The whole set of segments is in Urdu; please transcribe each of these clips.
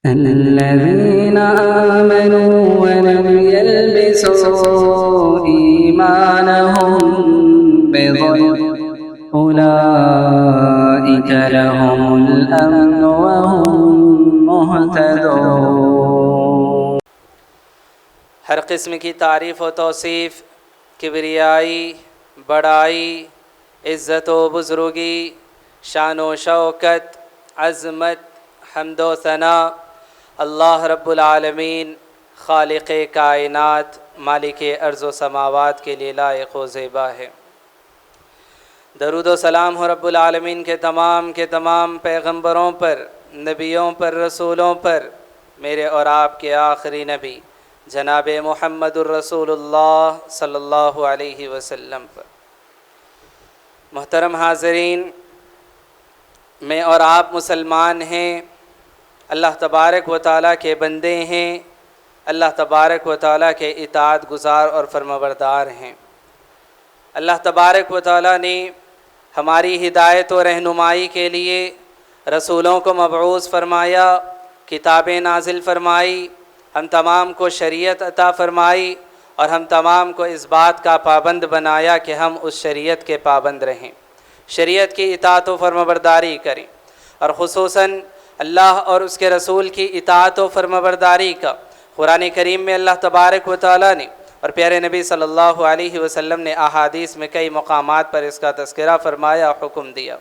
الذين آمنوا ولم يلبسوا إيمانهم بظلم أولئك لهم الأمن وهم مهتدون۔ ہر قسم کی تعریف و توصیف، کبریائی، بڑائی، عزت و بزرگی، شان و شوکت، عظمت، حمد و ثنا اللہ رب العالمین خالق کائنات مالک ارض و سماوات کے لیے لائق و زیبا ہے۔ درود و سلام ہو رب العالمین کے تمام پیغمبروں پر، نبیوں پر، رسولوں پر، میرے اور آپ کے آخری نبی جناب محمد الرسول اللہ صلی اللہ علیہ وسلم پر۔ محترم حاضرین، میں اور آپ مسلمان ہیں، اللہ تبارک و تعالیٰ کے بندے ہیں، اللہ تبارک و تعالیٰ کے اطاعت گزار اور فرمانبردار ہیں۔ اللہ تبارک و تعالیٰ نے ہماری ہدایت و رہنمائی کے لیے رسولوں کو مبعوث فرمایا، کتابیں نازل فرمائی، ہم تمام کو شریعت عطا فرمائی، اور ہم تمام کو اس بات کا پابند بنایا کہ ہم اس شریعت کے پابند رہیں، شریعت کی اطاعت و فرمانبرداری کریں، اور خصوصاً اللہ اور اس کے رسول کی اطاعت و فرمانبرداری کا قرآن کریم میں اللہ تبارک و تعالیٰ نے اور پیارے نبی صلی اللہ علیہ وسلم نے احادیث میں کئی مقامات پر اس کا تذکرہ فرمایا، حکم دیا۔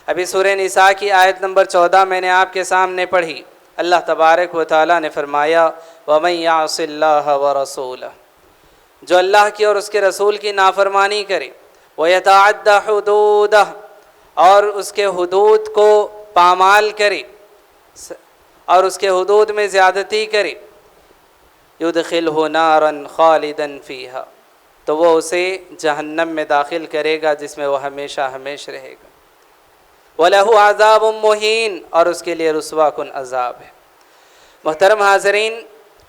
ابھی سورہ نساء کی آیت نمبر 14 میں نے آپ کے سامنے پڑھی۔ اللہ تبارک و تعالیٰ نے فرمایا وَمَن يَعْصِ اللَّهَ وَرَسُولَهُ، جو اللہ کی اور اس کے رسول کی نافرمانی کرے، وَيَتَعَدَّ حُدُودَهُ، اور اس کے حدود کو پامال کرے اور اس کے حدود میں زیادتی کرے، يُدْخِلْهُ نَارًا خَالِدًا فِيهَا، تو وہ اسے جہنم میں داخل کرے گا جس میں وہ ہمیشہ رہے گا۔ وَلَهُ عَذَابٌ مُّهِينٌ، اور اس کے لیے رسوا کن عذاب ہے۔ محترم حاضرین،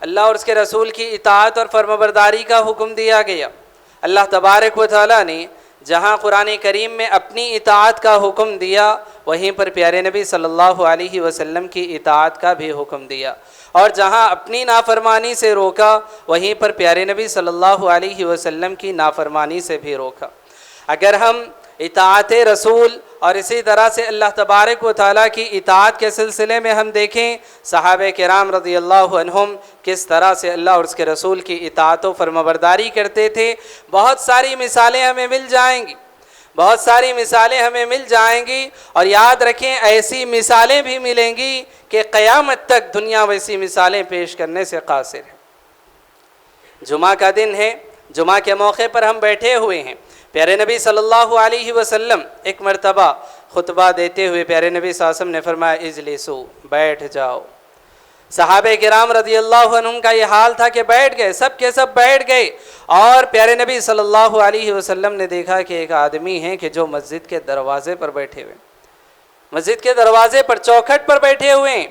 اللہ اور اس کے رسول کی اطاعت اور فرمانبرداری کا حکم دیا گیا۔ اللہ تبارک و تعالیٰ نے جہاں قرآن کریم میں اپنی اطاعت کا حکم دیا، وہیں پر پیارے نبی صلی اللہ علیہ وسلم کی اطاعت کا بھی حکم دیا، اور جہاں اپنی نافرمانی سے روکا، وہیں پر پیارے نبی صلی اللہ علیہ وسلم کی نافرمانی سے بھی روکا۔ اگر ہم اطاعت رسول اور اسی طرح سے اللہ تبارک و تعالیٰ کی اطاعت کے سلسلے میں ہم دیکھیں، صحابہ کرام رضی اللہ عنہم کس طرح سے اللہ اور اس کے رسول کی اطاعت و فرمانبرداری کرتے تھے، بہت ساری مثالیں ہمیں مل جائیں گی، اور یاد رکھیں ایسی مثالیں بھی ملیں گی کہ قیامت تک دنیا ویسی مثالیں پیش کرنے سے قاصر ہے۔ جمعہ کا دن ہے، جمعہ کے موقع پر ہم بیٹھے ہوئے ہیں۔ پیارے نبی صلی اللہ علیہ وسلم ایک مرتبہ خطبہ دیتے ہوئے پیارے نبی صلی اللہ علیہ وسلم نے فرمایا اجلسو، بیٹھ جاؤ۔ صحابہ کرام رضی اللہ عنہم کا یہ حال تھا کہ بیٹھ گئے، سب کے سب بیٹھ گئے، اور پیارے نبی صلی اللہ علیہ وسلم نے دیکھا کہ ایک آدمی ہے کہ جو مسجد کے دروازے پر بیٹھے ہوئے، مسجد کے دروازے پر چوکھٹ پر بیٹھے ہوئے ہیں۔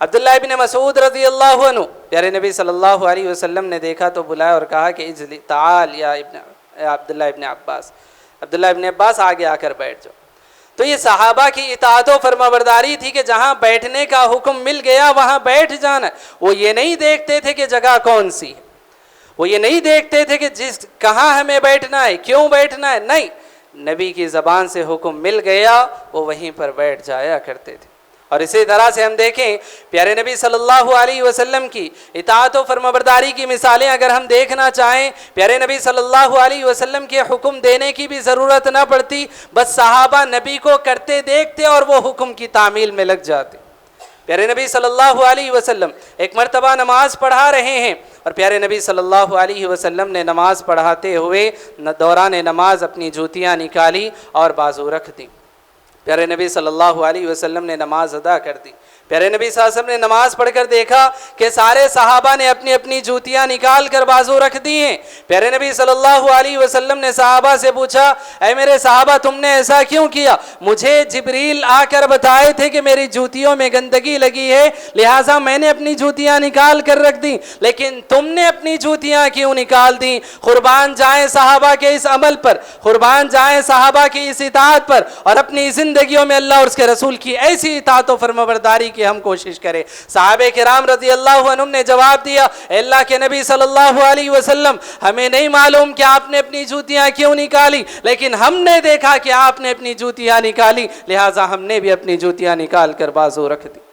عبداللہ ابن مسعود رضی اللہ عنہ پیارے نبی صلی اللہ علیہ وسلم نے دیکھا تو بلایا اور کہا کہ تعال یا عبداللہ ابن عباس آگے آ کر بیٹھ جاؤ۔ تو یہ صحابہ کی اطاعت و فرمانبرداری تھی کہ جہاں بیٹھنے کا حکم مل گیا وہاں بیٹھ جانا۔ وہ یہ نہیں دیکھتے تھے کہ جگہ کون سی ہے، وہ یہ نہیں دیکھتے تھے کہ کہاں ہمیں بیٹھنا ہے، کیوں بیٹھنا ہے، نہیں، نبی کی زبان سے حکم مل گیا وہ وہیں پر بیٹھ جایا کرتے تھے۔ اور اسی طرح سے ہم دیکھیں پیارے نبی صلی اللہ علیہ وسلم کی اطاعت و فرمانبرداری کی مثالیں اگر ہم دیکھنا چاہیں، پیارے نبی صلی اللہ علیہ وسلم کے حکم دینے کی بھی ضرورت نہ پڑتی، بس صحابہ نبی کو کرتے دیکھتے اور وہ حکم کی تعمیل میں لگ جاتے۔ پیارے نبی صلی اللہ علیہ وسلم ایک مرتبہ نماز پڑھا رہے ہیں، اور پیارے نبی صلی اللہ علیہ وسلم نے نماز پڑھاتے ہوئے دوران نماز اپنی جوتیاں نکالی اور بازو رکھ دیں۔ پیارے نبی صلی اللہ علیہ وسلم نے نماز ادا کر دی۔ پیارے نبی صلی اللہ علیہ وسلم نے نماز پڑھ کر دیکھا کہ سارے صحابہ نے اپنی اپنی جوتیاں نکال کر بازو رکھ دی ہیں۔ پیارے نبی صلی اللہ علیہ وسلم نے صحابہ سے پوچھا، اے میرے صحابہ تم نے ایسا کیوں کیا؟ مجھے جبریل آ کر بتائے تھے کہ میری جوتیوں میں گندگی لگی ہے، لہٰذا میں نے اپنی جوتیاں نکال کر رکھ دی، لیکن تم نے اپنی جوتیاں کیوں نکال دیں؟ قربان جائیں صحابہ کے اس عمل پر، قربان جائیں صحابہ کی اس اطاعت پر، اور اپنی زندگیوں میں اللہ اور اس کے رسول کی ایسی اطاعت و فرمانبرداری کی ہم کوشش کریں۔ صحابہ کرام رضی اللہ عنہم نے جواب دیا، اے اللہ کے نبی صلی اللہ علیہ وسلم، ہمیں نہیں معلوم کہ آپ نے اپنی جوتیاں کیوں نکالی، لیکن ہم نے دیکھا کہ آپ نے اپنی جوتیاں نکالی، لہٰذا ہم نے بھی اپنی جوتیاں نکال کر بازو رکھ دی۔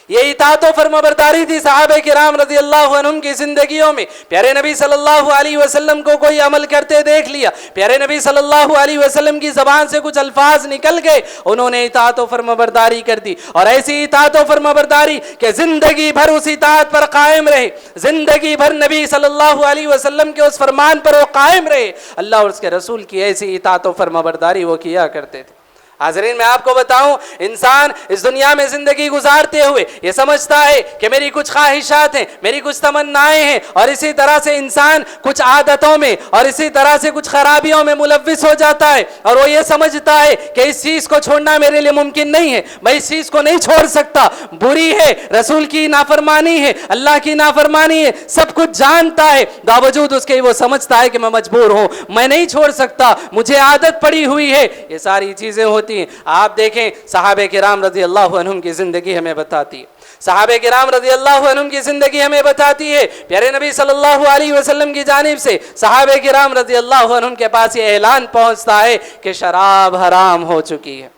یہ اطاعت و فرمانبرداری تھی صحابہ کرام رضی اللہ عنہم کی زندگیوں میں۔ پیارے نبی صلی اللہ علیہ وسلم کو کوئی عمل کرتے دیکھ لیا، پیارے نبی صلی اللہ علیہ وسلم کی زبان سے کچھ الفاظ نکل گئے، انہوں نے اطاعت و فرمانبرداری کر دی، اور ایسی اطاعت و فرمانبرداری کہ زندگی بھر اس اطاعت پر قائم رہے، زندگی بھر نبی صلی اللہ علیہ وسلم کے اس فرمان پر وہ قائم رہے۔ اللہ اور اس کے رسول کی ایسی اطاعت و فرمانبرداری وہ کیا کرتے تھے۔ حاضرین، میں آپ کو بتاؤں، انسان اس دنیا میں زندگی گزارتے ہوئے یہ سمجھتا ہے کہ میری کچھ خواہشات ہیں، میری کچھ تمنائیں ہیں، اور اسی طرح سے انسان کچھ عادتوں میں اور اسی طرح سے کچھ خرابیوں میں ملوث ہو جاتا ہے، اور وہ یہ سمجھتا ہے کہ اس چیز کو چھوڑنا میرے لیے ممکن نہیں ہے، میں اس چیز کو نہیں چھوڑ سکتا، بری ہے، رسول کی نافرمانی ہے، اللہ کی نافرمانی ہے، سب کچھ جانتا ہے، باوجود اس کے وہ سمجھتا ہے کہ میں مجبور ہوں، میں نہیں چھوڑ سکتا، مجھے عادت پڑی ہوئی ہے۔ یہ ساری چیزیں ہوتی ہیں۔ آپ دیکھیں، صحابہ کرام رضی اللہ عنہم کی زندگی ہمیں بتاتی ہے، صحابہ کرام رضی اللہ عنہم کی زندگی ہمیں بتاتی ہے۔ پیارے نبی صلی اللہ علیہ وسلم کی جانب سے صحابہ کرام رضی اللہ عنہم کے پاس یہ اعلان پہنچتا ہے کہ شراب حرام ہو چکی ہے،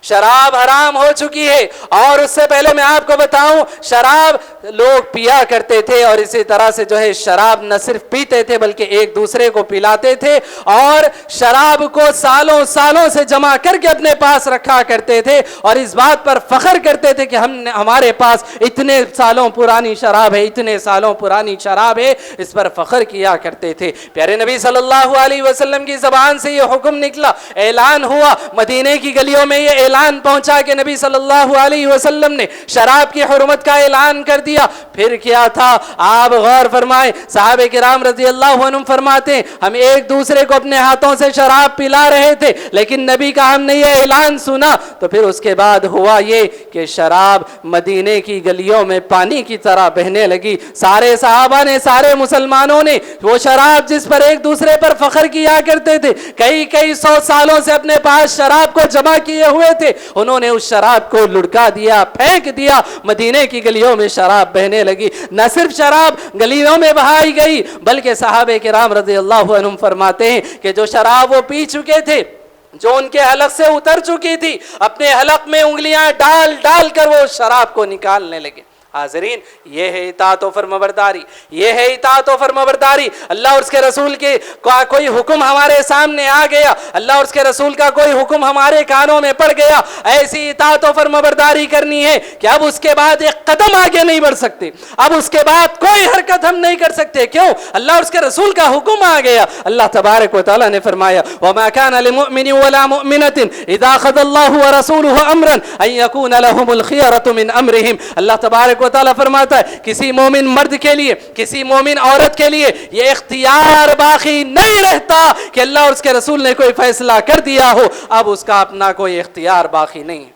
شراب حرام ہو چکی ہے۔ اور اس سے پہلے میں آپ کو بتاؤں، شراب لوگ پیا کرتے تھے، اور اسی طرح سے جو ہے شراب نہ صرف پیتے تھے بلکہ ایک دوسرے کو پلاتے تھے، اور شراب کو سالوں سالوں سے جمع کر کے اپنے پاس رکھا کرتے تھے، اور اس بات پر فخر کرتے تھے کہ ہمارے پاس اتنے سالوں پرانی شراب ہے، اتنے سالوں پرانی شراب ہے، اس پر فخر کیا کرتے تھے۔ پیارے نبی صلی اللہ علیہ وسلم کی زبان سے یہ حکم نکلا، اعلان ہوا، مدینے کی گلیوں میں یہ اعلان پہنچا کہ نبی صلی اللہ علیہ وسلم نے شراب کی حرمت کا اعلان کر دیا۔ پھر کیا تھا، آپ غور فرمائیں، صحابہ کرام رضی اللہ عنہم فرماتے ہیں، ہم ایک دوسرے کو اپنے ہاتھوں سے شراب پلا رہے تھے، لیکن نبی کا ہم نے یہ اعلان سنا تو پھر اس کے بعد ہوا یہ کہ شراب مدینے کی گلیوں میں پانی کی طرح بہنے لگی۔ سارے صحابہ نے، سارے مسلمانوں نے وہ شراب جس پر ایک دوسرے پر فخر کیا کرتے تھے، کئی سو سالوں سے اپنے پاس شراب کو جمع کیے ہوئے تھے، انہوں نے اس شراب کو لڑکا دیا، پھینک دیا، مدینے کی گلیوں میں شراب بہنے لگی۔ نہ صرف شراب گلیوں میں بہائی گئی بلکہ صحابہ کرام رضی اللہ عنہم فرماتے ہیں کہ جو شراب وہ پی چکے تھے، جو ان کے حلق سے اتر چکی تھی، اپنے حلق میں انگلیاں ڈال ڈال کر وہ شراب کو نکالنے لگے۔ حاضرین، یہ ہے اطاعت و فرمانبرداری، یہ ہے اطاعت و فرمانبرداری۔ اللہ اور اس کے رسول کے کوئی حکم ہمارے سامنے آ گیا، اللہ اور اس کے رسول کا کوئی حکم ہمارے کانوں میں پڑ گیا، ایسی اطاعت و فرمانبرداری کرنی ہے کہ اب اس کے بعد ایک قدم آگے نہیں بڑھ سکتے، اب اس کے بعد کوئی حرکت ہم نہیں کر سکتے۔ کیوں؟ اللہ اور اس کے رسول کا حکم آ گیا۔ اللہ تبارک و تعالیٰ نے فرمایا، وَمَا كَانَ لِمُؤْمِنٍ وَلَا مُؤْمِنَةٍ إِذَا قَضَى اللَّهُ وَرَسُولُهُ أَمْرًا أَن يَكُونَ لَهُمُ الْخِيَرَةُ مِنْ أَمْرِهِمْ۔ اللہ تبارک و تعالیٰ فرماتا ہے، کسی مومن مرد کے لیے، کسی مومن عورت کے لیے یہ اختیار باقی نہیں رہتا کہ اللہ اور اس کے رسول نے کوئی فیصلہ کر دیا ہو، اب اس کا اپنا کوئی اختیار باقی نہیں ہے۔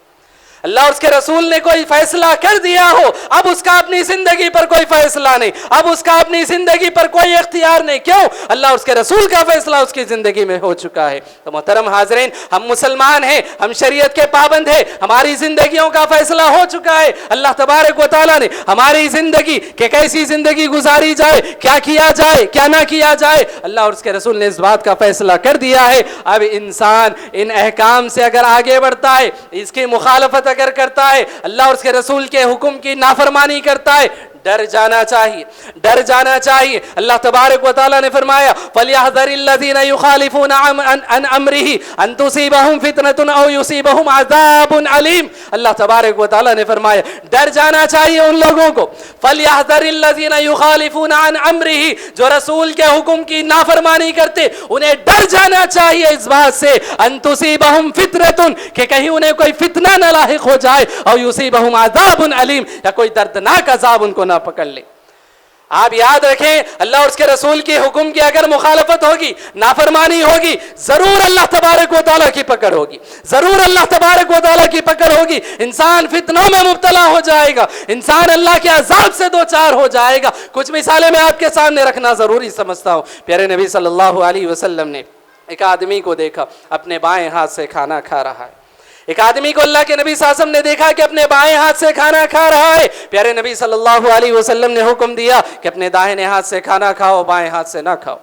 اللہ اور اس کے رسول نے کوئی فیصلہ کر دیا ہو، اب اس کا اپنی زندگی پر کوئی فیصلہ نہیں، اب اس کا اپنی زندگی پر کوئی اختیار نہیں۔ کیوں؟ اللہ اور اس کے رسول کا فیصلہ اس کی زندگی میں ہو چکا ہے۔ تو محترم حاضرین، ہم مسلمان ہیں، ہم شریعت کے پابند ہیں، ہماری زندگیوں کا فیصلہ ہو چکا ہے۔ اللہ تبارک و تعالیٰ نے ہماری زندگی کہ کیسی زندگی گزاری جائے، کیا کیا جائے، کیا نہ کیا جائے، اللہ اور اس کے رسول نے اس بات کا فیصلہ کر دیا ہے۔ اب انسان ان احکام سے اگر آگے بڑھتا ہے، اس کی مخالفت اگر کرتا ہے، اللہ اور اس کے رسول کے حکم کی نافرمانی کرتا ہے، ڈر جانا چاہیے، ڈر جانا چاہیے۔ اللہ تبارک و تعالیٰ نے فرمایا، فَلْيَحْذَرِ الَّذِينَ يُخَالِفُونَ عَنْ أَمْرِهِ أَن تُصِيبَهُمْ فِتْنَةٌ أَوْ يُصِيبَهُمْ عَذَابٌ عَلِيمٌ۔ اللہ تبارک و تعالیٰ نے فرمایا، ڈر جانا چاہیے ان لوگوں کو، فَلْيَحْذَرِ الَّذِينَ يُخَالِفُونَ عَنْ أَمْرِهِ، جو رسول کے حکم کی نافرمانی کرتے، انہیں ڈر جانا چاہیے اس بات سے، أَن تُصِيبَهُمْ فِتْنَةٌ، کہ کہیں انہیں کوئی فتنہ نہ لاحق ہو جائے، أَوْ يُصِيبَهُمْ عَذَابٌ عَلِيمٌ، یا کوئی دردناک عذاب ان کو نہ پکڑ لے۔ آپ یاد رکھیں، اللہ اور اس کے رسول کے حکم کی اگر مخالفت ہوگی، نافرمانی ہوگی، ضرور اللہ تبارک و تعالیٰ کی پکڑ ہوگی، ضرور اللہ تبارک و تعالیٰ کی پکڑ ہوگی۔ انسان فتنوں میں مبتلا ہو جائے گا، انسان اللہ کے عذاب سے دوچار ہو جائے گا۔ کچھ مثالیں میں آپ کے سامنے رکھنا ضروری سمجھتا ہوں۔ پیارے نبی صلی اللہ علیہ وسلم نے ایک آدمی کو دیکھا، اپنے بائیں ہاتھ سے کھانا کھا رہا ہے، ایک آدمی کو اللہ کے نبی صلی اللہ علیہ وسلم نے دیکھا کہ اپنے بائیں ہاتھ سے کھانا کھا رہا ہے. پیارے نبی صلی اللہ علیہ وسلم نے حکم دیا کہ اپنے داہنے ہاتھ سے کھانا کھاؤ, بائیں ہاتھ سے نہ کھاؤ.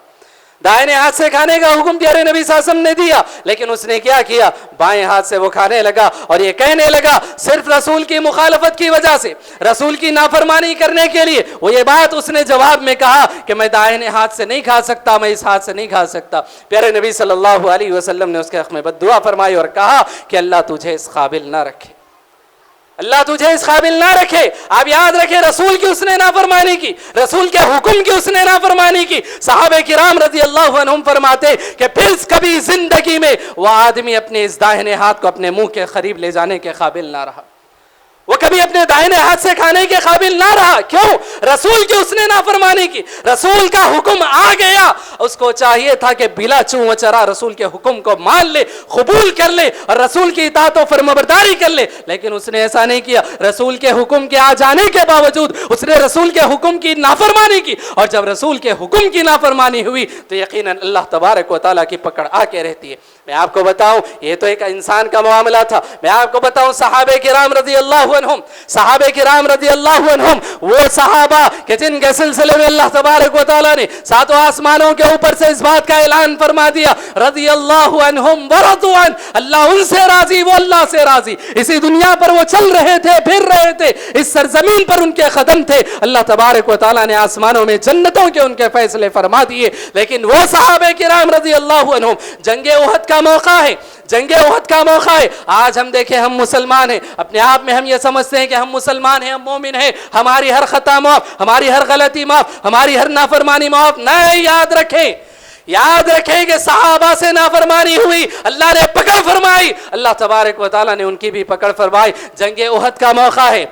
دائیں ہاتھ سے کھانے کا حکم پیارے نبی صلی اللہ علیہ وسلم نے دیا, لیکن اس نے کیا کیا, بائیں ہاتھ سے وہ کھانے لگا اور یہ کہنے لگا صرف رسول کی مخالفت کی وجہ سے, رسول کی نافرمانی کرنے کے لیے وہ یہ بات اس نے جواب میں کہا کہ میں دائیں ہاتھ سے نہیں کھا سکتا, میں اس ہاتھ سے نہیں کھا سکتا. پیارے نبی صلی اللہ علیہ وسلم نے اس کے حق میں بد دعا فرمائی اور کہا کہ اللہ تجھے اس قابل نہ رکھے, اللہ تجھے اس قابل نہ رکھے. آپ یاد رکھیں رسول کی اس نے نافرمانی کی, رسول کے حکم کی اس نے نافرمانی کی. صحابہ کرام رضی اللہ عنہم فرماتے کہ پھر کبھی زندگی میں وہ آدمی اپنے اس داہنے ہاتھ کو اپنے منہ کے قریب لے جانے کے قابل نہ رہا, وہ کبھی اپنے دائنے ہاتھ سے کھانے کے قابل نہ رہا. کیوں؟ رسول کی اس نے نافرمانی کی, رسول کا حکم آ گیا, اس کو چاہیے تھا کہ بلا چوں و چرا رسول کے حکم کو مان لے, قبول کر لے اور رسول کی اطاعت و فرمانبرداری کر لے, لیکن اس نے ایسا نہیں کیا. رسول کے حکم کے آ جانے کے باوجود اس نے رسول کے حکم کی نافرمانی کی, اور جب رسول کے حکم کی نافرمانی ہوئی تو یقیناً اللہ تبارک و تعالیٰ کی پکڑ آ کے رہتی ہے. میں آپ کو بتاؤں, یہ تو ایک انسان کا معاملہ تھا. میں آپ کو بتاؤں صحابہ کرام رضی اللہ عنہم, صحابہ کرام رضی اللہ عنہم وہ صحابہ کہ جن کے سلسلے میں اللہ تبارک و تعالیٰ نے ساتوں آسمانوں کے اوپر سے اس بات کا اعلان فرما دیا, رضی اللہ عنہم ورضوا عنہ, اللہ ان سے راضی, وہ اللہ سے راضی. اسی دنیا پر وہ چل رہے تھے, پھر رہے تھے, اس سرزمین پر ان کے قدم تھے. اللہ تبارک و تعالیٰ نے آسمانوں میں جنتوں کے ان کے فیصلے فرما دیے. لیکن وہ صحابہ کرام رضی اللہ عنہم, جنگ احد کا موقع ہے, جنگ احد کا موقع ہے. آج ہم دیکھیں ہم مسلمان ہیں, اپنے آپ میں ہم یہ سمجھتے ہیں کہ ہم مسلمان ہیں, ہم مومن ہیں, ہماری ہر خطا معاف, ہماری ہر غلطی معاف, ہماری ہر نافرمانی معاف. نہیں, یاد رکھیں, یاد رکھیں کہ صحابہ سے نافرمانی ہوئی, اللہ نے پکڑ فرمائی, اللہ تبارک و تعالیٰ نے ان کی بھی پکڑ فرمائی. جنگ احد کا موقع ہے.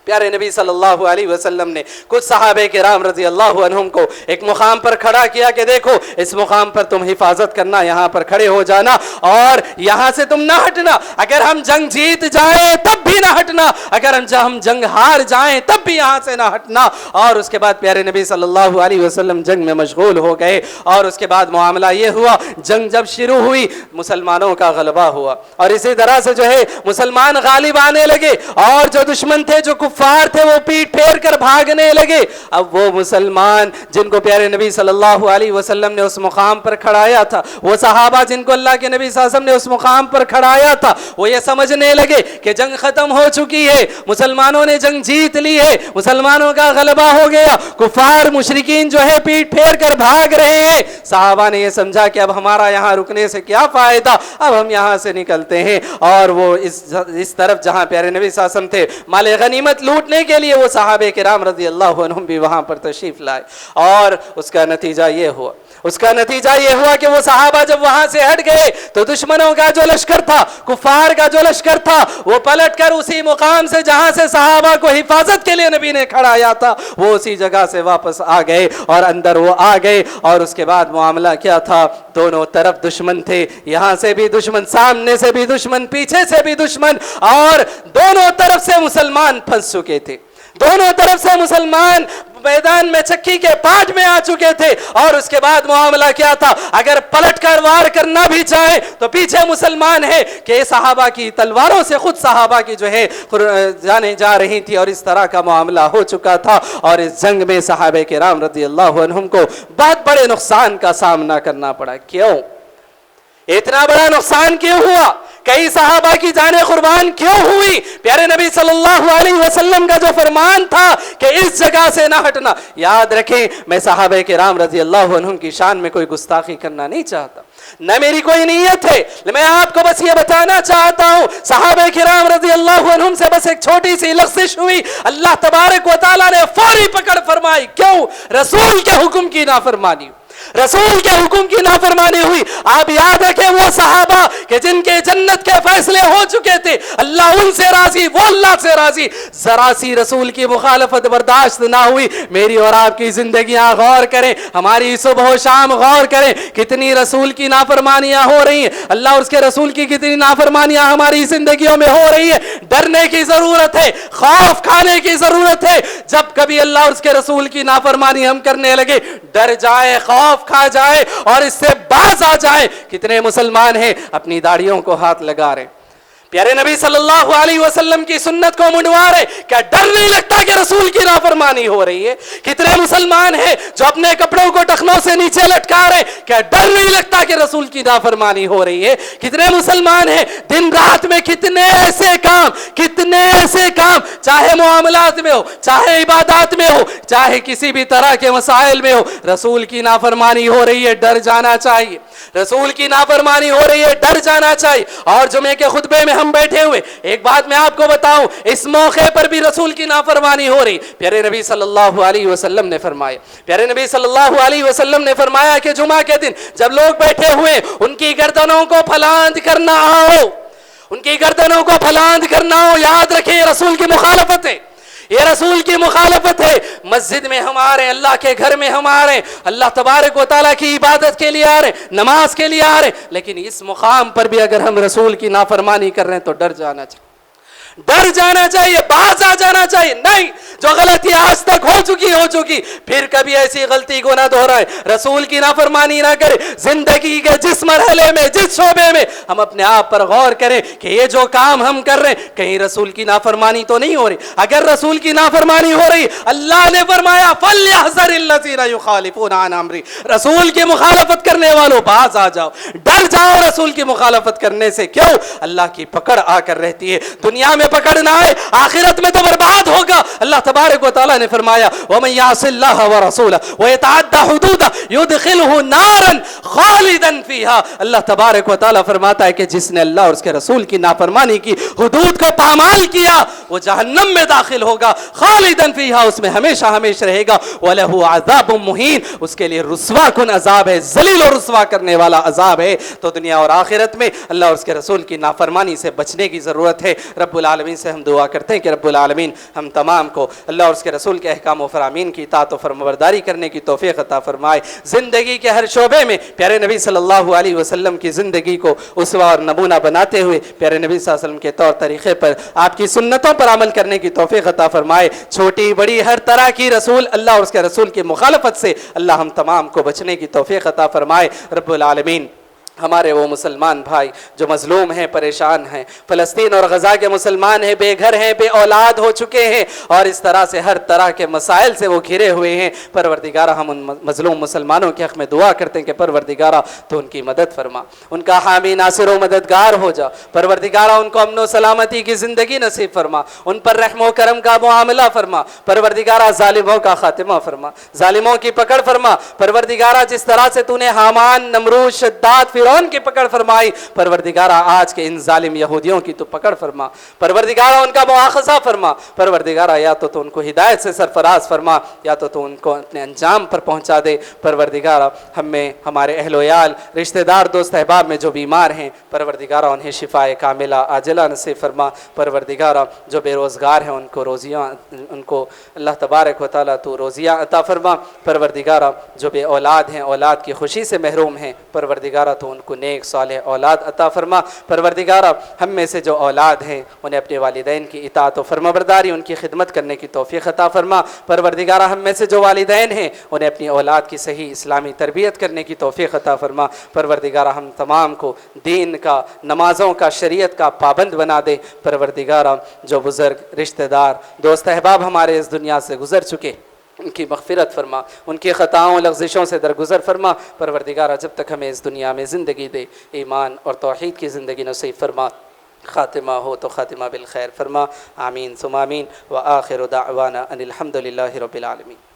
پیارے نبی صلی اللہ علیہ وسلم نے کچھ صحابہ کرام رضی اللہ عنہم کو ایک مقام پر کھڑا کیا کہ دیکھو اس مقام پر تم حفاظت کرنا, یہاں پر کھڑے ہو جانا اور یہاں سے تم نہ ہٹنا. اگر ہم جنگ جیت جائیں تب بھی نہ ہٹنا, اگر ہم جنگ ہار جائیں تب بھی یہاں سے نہ ہٹنا. اور اس کے بعد پیارے نبی صلی اللہ علیہ وسلم جنگ میں مشغول ہو گئے, اور اس کے بعد معاملہ یہ ہوا, جنگ جب شروع ہوئی مسلمانوں کا غلبہ ہوا, اور اسی طرح سے جو ہے مسلمان غالب آنے لگے, اور جو دشمن تھے, جو کفار تھے, وہ پیٹ پھیر کر بھاگنے لگے. اب وہ مسلمان جن کو پیارے نبی صلی اللہ علیہ وسلم نے اس مقام پر کھڑایا تھا, وہ صحابہ جن کو اللہ کے نبی صلی اللہ علیہ وسلم نے اس مقام پر کھڑایا تھا, وہ یہ سمجھنے لگے کہ جنگ ختم ہو چکی ہے, مسلمانوں نے جنگ جیت لی ہے, مسلمانوں کا غلبہ ہو گیا, کفار مشرکین جو ہے پیٹ پھیر کر بھاگ رہے ہیں. صحابہ نے یہ سمجھا کہ اب ہمارا یہاں رکنے سے کیا فائدہ, اب ہم یہاں سے نکلتے ہیں. اور وہ اس طرف جہاں پیارے نبی صلی اللہ علیہ وسلم تھے مال غنیمت لوٹنے کے لیے, وہ صحابہ کرام رضی اللہ عنہم بھی وہاں پر تشریف لائے. اور اس کا نتیجہ یہ ہوا کہ وہ صحابہ جب وہاں سے ہٹ گئے تو دشمنوں کا جو لشکر تھا, کفار کا جو لشکر تھا, وہ پلٹ کر اسی مقام سے جہاں سے صحابہ کو حفاظت کے لیے نبی نے کھڑایا تھا, وہ اسی جگہ سے واپس آ گئے اور اندر وہ آ گئے. اور اس کے بعد معاملہ کیا تھا, دونوں طرف دشمن تھے, یہاں سے بھی دشمن, سامنے سے بھی دشمن, پیچھے سے بھی دشمن, اور دونوں طرف سے مسلمان پھنس چکے تھے, دونوں طرف سے مسلمان میدان میں چکی کے پاٹ میں آ چکے تھے. اور اس کے بعد معاملہ کیا تھا, اگر پلٹ کر وار کرنا بھی چاہے تو پیچھے مسلمان ہے کہ صحابہ کی تلواروں سے خود صحابہ کی جو ہے جانیں جا رہی تھی, اور اس طرح کا معاملہ ہو چکا تھا. اور اس جنگ میں صحابہ کرام رضی اللہ عنہم کو بہت بڑے نقصان کا سامنا کرنا پڑا. کیوں اتنا بڑا نقصان کیوں ہوا, کئی صحابہ کی جانیں قربان کیوں ہوئی؟ پیارے نبی صلی اللہ علیہ وسلم کا جو فرمان تھا کہ اس جگہ سے نہ ہٹنا. یاد رکھیں, میں صحابہ کرام رضی اللہ عنہم کی شان میں کوئی گستاخی کرنا نہیں چاہتا, نہ میری کوئی نیت ہے. میں آپ کو بس یہ بتانا چاہتا ہوں, صحابہ کرام رضی اللہ عنہم سے بس ایک چھوٹی سی لغزش ہوئی, اللہ تبارک و تعالیٰ نے فوری پکڑ فرمائی. کیوں؟ رسول کے حکم کی نافرمانی, رسول کے حکم کی نافرمانی ہوئی. آپ یاد رکھیں وہ صحابہ کہ جن کے جنت کے فیصلے ہو چکے تھے, اللہ ان سے راضی, وہ اللہ سے راضی, ذرا سی رسول کی مخالفت برداشت نہ ہوئی. میری اور آپ کی زندگیاں غور کریں, ہماری صبح و شام غور کریں, کتنی رسول کی نافرمانیاں ہو رہی ہیں, اللہ اور اس کے رسول کی کتنی نافرمانیاں ہماری زندگیوں میں ہو رہی ہے. ڈرنے کی ضرورت ہے, خوف کھانے کی ضرورت ہے. جب کبھی اللہ اور اس کے رسول کی نافرمانی ہم کرنے لگے, ڈر جائے, خوف کھا جائے اور اس سے باز آ جائے. کتنے مسلمان ہیں اپنی داڑھیوں کو ہاتھ لگا رہے, پیارے نبی صلی اللہ علیہ وسلم کی سنت کو منڈوا رہے، کیا ڈر نہیں لگتا کہ رسول کی نافرمانی ہو رہی ہے؟ کتنے مسلمان ہیں جو اپنے کپڑوں کو ٹخنوں سے نیچے لٹکا رہے، کیا ڈر نہیں لگتا کہ رسول کی نافرمانی ہو رہی ہے؟ کتنے مسلمان ہیں دن رات میں کتنے ایسے کام چاہے معاملات میں ہو، چاہے عبادات میں ہو، چاہے کسی بھی طرح کے مسائل میں ہو، رسول کی نافرمانی ہو رہی ہے، ڈر جانا چاہیے، رسول کی نافرمانی ہو رہی ہے، ڈر جانا چاہیے۔ اور جمعے کے خطبے میں ہم بیٹھے ہوئے، ایک بات میں آپ کو بتاؤں، اس موقع پر بھی رسول کی نافرمانی ہو رہی، پیارے نبی صلی اللہ علیہ وسلم نے فرمایا، پیارے نبی صلی اللہ علیہ وسلم نے فرمایا کہ جمعہ کے دن جب لوگ بیٹھے ہوئے ان کی گردنوں کو پھلاند کرنا ہو، ان کی گردنوں کو پھلاند کرنا ہو، یاد رکھیں یہ رسول کی مخالفت ہے، یہ رسول کی مخالفت ہے۔ مسجد میں ہم آ رہے ہیں، اللہ کے گھر میں ہم آ رہے ہیں، اللہ تبارک و تعالیٰ کی عبادت کے لیے آ رہے ہیں، نماز کے لیے آ رہے ہیں، لیکن اس مقام پر بھی اگر ہم رسول کی نافرمانی کر رہے ہیں تو ڈر جانا چاہیے، ڈر جانا چاہیے، باز آ جانا چاہیے۔ نہیں، جو غلطی آج تک ہو چکی پھر کبھی ایسی غلطی کو نہ دہرائے، رسول کی نافرمانی نہ کرے۔ زندگی کے جس مرحلے میں، جس شعبے میں ہم اپنے آپ پر غور کریں کہ یہ جو کام ہم کر رہے ہیں کہیں رسول کی نافرمانی تو نہیں ہو رہی۔ اگر رسول کی نافرمانی ہو رہی، اللہ نے فرمایا فَلْيَحْذَرِ الَّذِينَ يُخَالِفُونَ عَنْ أَمْرِهِ، رسول کی مخالفت کرنے والوں باز آ جاؤ، ڈر جاؤ رسول کی مخالفت کرنے سے۔ کیوں؟ اللہ کی پکڑ آ کر رہتی ہے، دنیا میں پکڑ نہ آئے، آخرت میں تو برباد ہوگا۔ اللہ تبارک و تعالیٰ نے فرمایا وَمَن يَعْصِ اللَّهَ وَرَسُولَهُ وَيَتَعَدَّ حُدُودَهُ يُدْخِلْهُ نَارًا خَالِدًا فِيهَا۔ اللہ تبارک و تعالیٰ فرماتا ہے کہ جس نے اللہ اور اس کے رسول کی نافرمانی کی، حدود کو پامال کیا، وہ جہنم میں داخل ہوگا، خالدًا فِيهَا، اس میں ہمیشہ ہمیشہ رہے گا، وَلَهُ عَذَابٌ مُهِينٌ، اس کے لیے رسوا کن عذاب ہے، ذلیل و رسوا کرنے والا عذاب ہے۔ تو دنیا اور آخرت میں اللہ اور اس کے رسول کی نافرمانی سے بچنے کی ضرورت ہے۔ رب العالمین سے ہم دعا کرتے ہیں کہ رب العالمین ہم تمام کو اللہ اور اس کے رسول کے احکام و فرامین کی اطاعت و فرمانبرداری کرنے کی توفیق عطا فرمائے۔ زندگی کے ہر شعبے میں پیارے نبی صلی اللہ علیہ وسلم کی زندگی کو اسوہ اور نمونہ بناتے ہوئے پیارے نبی صلی اللہ علیہ وسلم کے طور طریقے پر، آپ کی سنتوں پر عمل کرنے کی توفیق عطا فرمائے۔ چھوٹی بڑی ہر طرح کی رسول اللہ اور اس کے رسول کی مخالفت سے اللہ ہم تمام کو بچنے کی توفیق عطا فرمائے۔ رب العالمین ہمارے وہ مسلمان بھائی جو مظلوم ہیں، پریشان ہیں، فلسطین اور غزہ کے مسلمان ہیں، بے گھر ہیں، بے اولاد ہو چکے ہیں اور اس طرح سے ہر طرح کے مسائل سے وہ گھرے ہوئے ہیں، پروردگارہ ہم ان مظلوم مسلمانوں کے حق میں دعا کرتے ہیں کہ پروردگارہ تو ان کی مدد فرما، ان کا حامی ناصر و مددگار ہو جا، پروردگارہ ان کو امن و سلامتی کی زندگی نصیب فرما، ان پر رحم و کرم کا معاملہ فرما، پروردگارہ ظالموں کا خاتمہ فرما، ظالموں کی پکڑ فرما، پروردگارہ جس طرح سے تو نے حامان، نمرود، شداد، فرعون کی پکڑ فرمائی، پروردگارہ آج کے ان ظالم یہودیوں کی تو پکڑ فرما، پروردگارہ ان کا مواخذہ فرما، پروردگارہ یا تو ان کو ہدایت سے سرفراز فرما یا تو ان کو اپنے انجام پر پہنچا دے۔ پروردگارہ ہم میں، ہمارے اہل و عیال، رشتہ دار، دوست احباب میں جو بیمار ہیں، پروردگارہ انہیں شفائے کاملہ عاجلہ نصیب فرما، پروردگارہ جو بے روزگار ہیں ان کو روزیاں، ان کو اللہ تبارک و تعالیٰ تو روزیاں عطا فرما، پروردگارہ جو بے اولاد ہیں، اولاد کی خوشی سے محروم ہیں، پروردگارہ تو ان کو نیک صالح اولاد عطا فرما، پروردگارہ ہم میں سے جو اولاد ہیں انہیں اپنے والدین کی اطاعت و فرمانبرداری، ان کی خدمت کرنے کی توفیق عطا فرما، پروردگارہ ہم میں سے جو والدین ہیں انہیں اپنی اولاد کی صحیح اسلامی تربیت کرنے کی توفیق عطا فرما، پروردگارہ ہم تمام کو دین کا، نمازوں کا، شریعت کا پابند بنا دے، پروردگارہ جو بزرگ، رشتہ دار، دوست احباب ہمارے اس دنیا سے گزر چکے ان کی مغفرت فرما، ان کی خطاؤں لغزشوں سے درگزر فرما، پروردگارہ جب تک ہمیں اس دنیا میں زندگی دے ایمان اور توحید کی زندگی نصیب فرما، خاتمہ ہو تو خاتمہ بالخیر فرما، آمین ثم آمین، وآخر دعوانا ان الحمد للہ رب العالمین۔